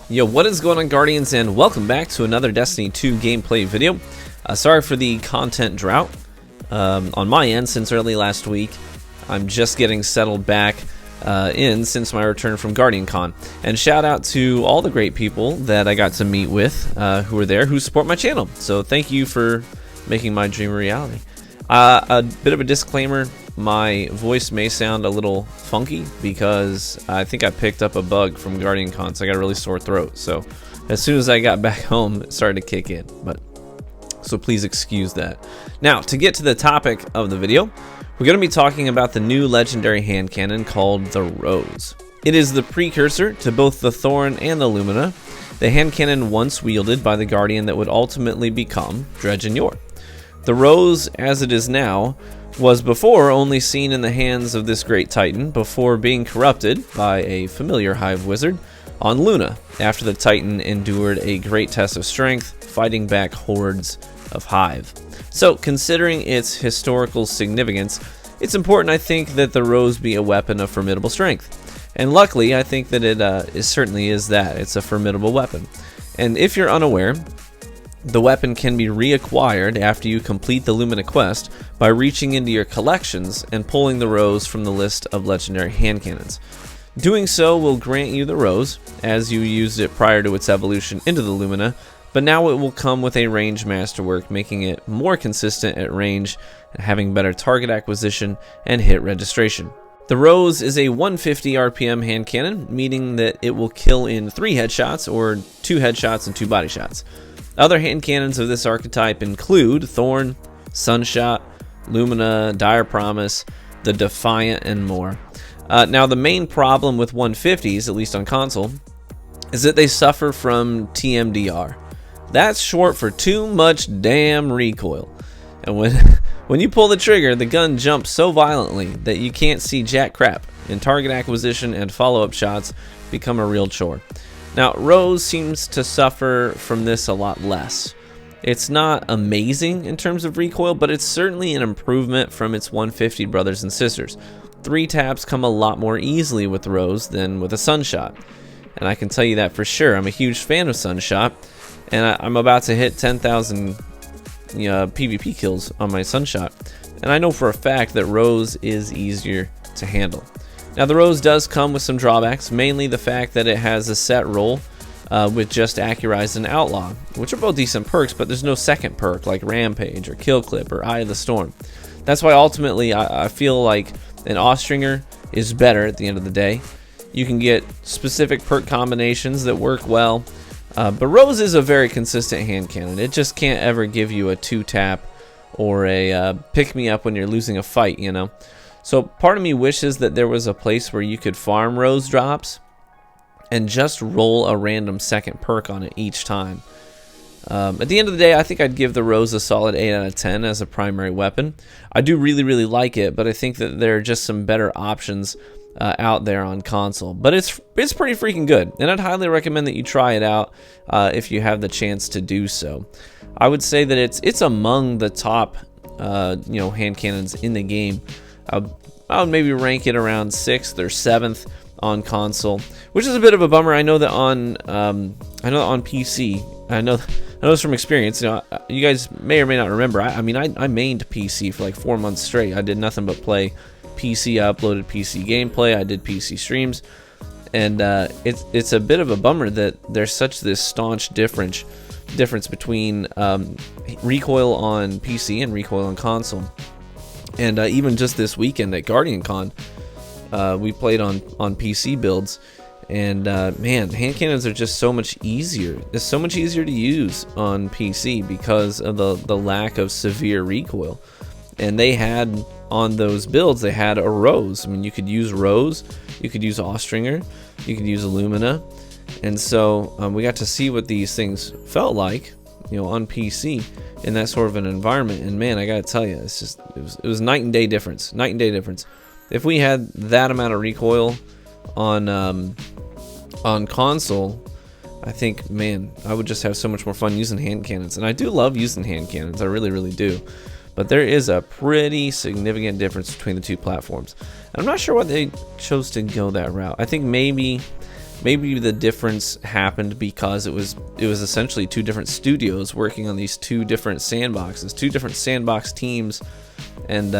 Yo, what is going on, Guardians, and welcome back to another Destiny 2 gameplay video. Sorry for the content drought on my end since early last week. I'm just getting settled back in since my return from GuardianCon. And shout out to all the great people that I got to meet with who were there, who support my channel. So thank you for making my dream a reality. A bit of a disclaimer, my voice may sound a little funky because I think I picked up a bug from GuardianCon, so I got a really sore throat. So as soon as I got back home, it started to kick in, so please excuse that. Now, to get to the topic of the video, we're going to be talking about the new legendary hand cannon called the Rose. It is the precursor to both the Thorn and the Lumina, the hand cannon once wielded by the Guardian that would ultimately become Dredge and Yor. The Rose, as it is now, was before only seen in the hands of this great titan before being corrupted by a familiar hive wizard on Luna after the titan endured a great test of strength fighting back hordes of hive. So considering its historical significance, it's important, I think, that the Rose be a weapon of formidable strength. And luckily, I think that it certainly is that. It's a formidable weapon. And if you're unaware, the weapon can be reacquired after you complete the Lumina quest by reaching into your collections and pulling the Rose from the list of legendary hand cannons. Doing so will grant you the Rose, as you used it prior to its evolution into the Lumina, but now it will come with a range masterwork, making it more consistent at range, having better target acquisition and hit registration. The Rose is a 150 RPM hand cannon, meaning that it will kill in 3 headshots or 2 headshots and 2 body shots. Other hand cannons of this archetype include Thorn, Sunshot, Lumina, Dire Promise, the Defiant, and more. Now, the main problem with 150s, at least on console, is that they suffer from TMDR. That's short for too much damn recoil. And when you pull the trigger, the gun jumps so violently that you can't see jack crap, and target acquisition and follow-up shots become a real chore. Now, Rose seems to suffer from this a lot less. It's not amazing in terms of recoil, but it's certainly an improvement from its 150 brothers and sisters. 3 taps come a lot more easily with Rose than with a Sunshot, and I can tell you that for sure. I'm a huge fan of Sunshot, and I'm about to hit 10,000 PvP kills on my Sunshot, and I know for a fact that Rose is easier to handle. Now, the Rose does come with some drawbacks, mainly the fact that it has a set roll with just Accurize and Outlaw, which are both decent perks, but there's no second perk like Rampage or Kill Clip or Eye of the Storm. That's why ultimately I feel like an Austringer is better at the end of the day. You can get specific perk combinations that work well, but Rose is a very consistent hand cannon. It just can't ever give you a 2-tap or a pick-me-up when you're losing a fight, you know? So part of me wishes that there was a place where you could farm Rose drops and just roll a random second perk on it each time. At the end of the day, I think I'd give the Rose a solid 8 out of 10 as a primary weapon. I do really like it, but I think that there are just some better options out there on console. But it's pretty freaking good, and I'd highly recommend that you try it out if you have the chance to do so. I would say that it's among the top hand cannons in the game. I would maybe rank it around 6th or 7th on console, which is a bit of a bummer. I know that on PC, I know this from experience. You know, you guys may or may not remember. I mained PC for like 4 months straight. I did nothing but play PC. I uploaded PC gameplay. I did PC streams, and it's a bit of a bummer that there's such this staunch difference between recoil on PC and recoil on console. And even just this weekend at GuardianCon, we played on PC builds, and man, hand cannons are just so much easier. It's so much easier to use on PC because of the lack of severe recoil. And they had, on those builds, they had a Rose. I mean, you could use Rose, you could use Austringer, you could use Illumina, and so we got to see what these things felt like, on PC in that sort of an environment. And man, I gotta tell you, it was night and day difference. If we had that amount of recoil on console, I think, man, I would just have so much more fun using hand cannons. And I do love using hand cannons, I really do. But there is a pretty significant difference between the two platforms. And I'm not sure why they chose to go that route. I think maybe maybe the difference happened because it was essentially two different studios working on these two different sandboxes, two different sandbox teams, and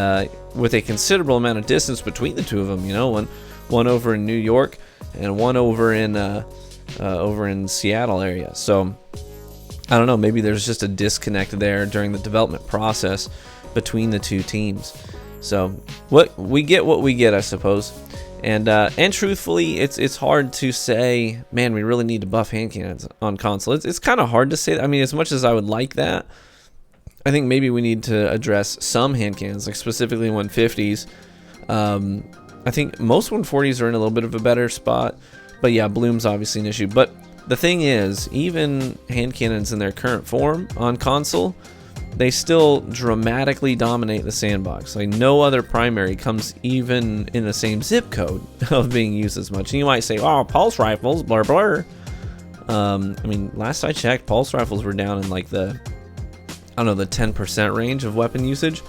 with a considerable amount of distance between the two of them. You know, one over in New York and one over in Seattle area. So I don't know, maybe there's just a disconnect there during the development process between the two teams. So what we get, I suppose. And truthfully, it's hard to say, man, we really need to buff hand cannons on console. It's kind of hard to say that. I mean, as much as I would like that, I think maybe we need to address some hand cannons, like specifically 150s. I think most 140s are in a little bit of a better spot, but yeah, bloom's obviously an issue. But the thing is, even hand cannons in their current form on console, they still dramatically dominate the sandbox. Like, no other primary comes even in the same zip code of being used as much. And you might say, oh, pulse rifles, blur blur. I mean, last I checked, pulse rifles were down in like the 10% range of weapon usage,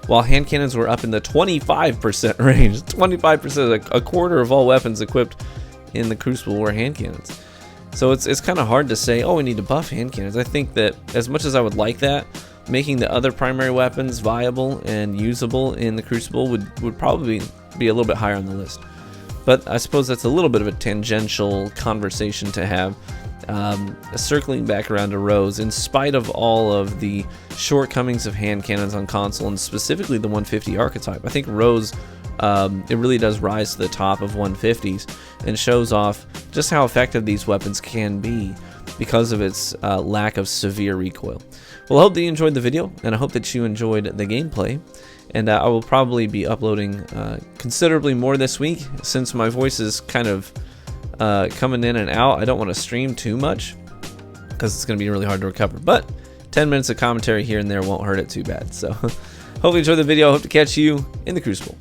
while hand cannons were up in the 25% range. 25%, a quarter of all weapons equipped in the Crucible were hand cannons. So it's kind of hard to say, oh, we need to buff hand cannons. I think that as much as I would like that, making the other primary weapons viable and usable in the Crucible would probably be a little bit higher on the list. But I suppose that's a little bit of a tangential conversation to have. Circling back around to Rose, in spite of all of the shortcomings of hand cannons on console, and specifically the 150 archetype, I think Rose, it really does rise to the top of 150s and shows off just how effective these weapons can be because of its lack of severe recoil. Well, I hope that you enjoyed the video, and I hope that you enjoyed the gameplay. And I will probably be uploading considerably more this week, since my voice is kind of coming in and out. I don't want to stream too much because it's going to be really hard to recover. But 10 minutes of commentary here and there won't hurt it too bad. So hopefully you enjoyed the video. I hope to catch you in the Crucible.